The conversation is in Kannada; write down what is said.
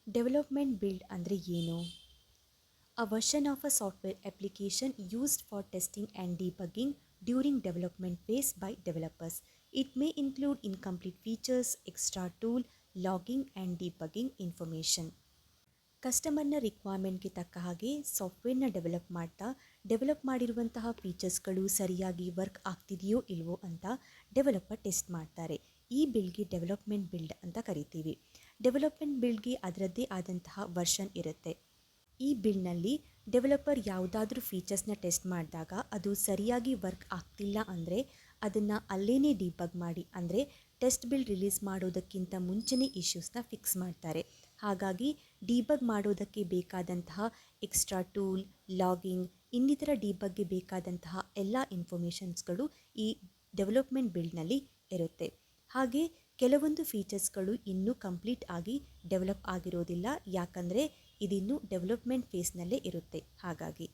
ಡೆವಲಪ್ಮೆಂಟ್ ಬಿಲ್ಡ್ ಅಂದರೆ ಏನು? A version of a software application used for testing and debugging during development phase by developers. It may include incomplete features, extra tool, logging and debugging information. ಕಸ್ಟಮರ್ನ ರಿಕ್ವೈರ್ಮೆಂಟ್ಗೆ ತಕ್ಕ ಹಾಗೆ ಸಾಫ್ಟ್ವೇರ್ನ ಡೆವಲಪ್ ಮಾಡಿರುವಂತಹ ಫೀಚರ್ಸ್ಗಳು ಸರಿಯಾಗಿ ವರ್ಕ್ ಆಗ್ತಿದೆಯೋ ಇಲ್ವೋ ಅಂತ ಡೆವಲಪರ್ ಟೆಸ್ಟ್ ಮಾಡ್ತಾರೆ. ಈ ಬಿಲ್ಡ್ಗೆ ಡೆವಲಪ್ಮೆಂಟ್ ಬಿಲ್ಡ್ ಅಂತ ಕರಿತೀವಿ. ಡೆವಲಪ್ಮೆಂಟ್ ಬಿಲ್ಡ್ಗೆ ಅದರದ್ದೇ ಆದಂತಹ ವರ್ಷನ್ ಇರುತ್ತೆ. ಈ ಬಿಲ್ಡ್ನಲ್ಲಿ ಡೆವಲಪರ್ ಯಾವುದಾದ್ರೂ ಫೀಚರ್ಸ್ನ ಟೆಸ್ಟ್ ಮಾಡಿದಾಗ ಅದು ಸರಿಯಾಗಿ ವರ್ಕ್ ಆಗ್ತಿಲ್ಲ ಅಂದರೆ ಅದನ್ನು ಅಲ್ಲೇ ಡಿಬಗ್ ಮಾಡಿ, ಅಂದರೆ ಟೆಸ್ಟ್ ಬಿಲ್ಡ್ ರಿಲೀಸ್ ಮಾಡೋದಕ್ಕಿಂತ ಮುಂಚೆನೇ ಇಶ್ಯೂಸ್ನ ಫಿಕ್ಸ್ ಮಾಡ್ತಾರೆ. ಹಾಗಾಗಿ ಡಿಬಗ್ ಮಾಡೋದಕ್ಕೆ ಬೇಕಾದಂತಹ ಎಕ್ಸ್ಟ್ರಾ ಟೂಲ್, ಲಾಗಿಂಗ್, ಇನ್ನಿತರ ಡಿಬಗ್ಗೆ ಬೇಕಾದಂತಹ ಎಲ್ಲ ಇನ್ಫಾರ್ಮೇಷನ್ಸ್ಗಳು ಈ ಡೆವಲಪ್ಮೆಂಟ್ ಬಿಲ್ಡ್ನಲ್ಲಿ ಇರುತ್ತೆ. ಹಾಗೆ ಕೆಲವೊಂದು ಫೀಚರ್ಸ್ಗಳು ಇನ್ನೂ ಕಂಪ್ಲೀಟ್ ಆಗಿ ಡೆವಲಪ್ ಆಗಿರೋದಿಲ್ಲ, ಯಾಕಂದರೆ ಇದಿನ್ನೂ ಡೆವಲಪ್ಮೆಂಟ್ ಫೇಸ್ನಲ್ಲೇ ಇರುತ್ತೆ. ಹಾಗಾಗಿ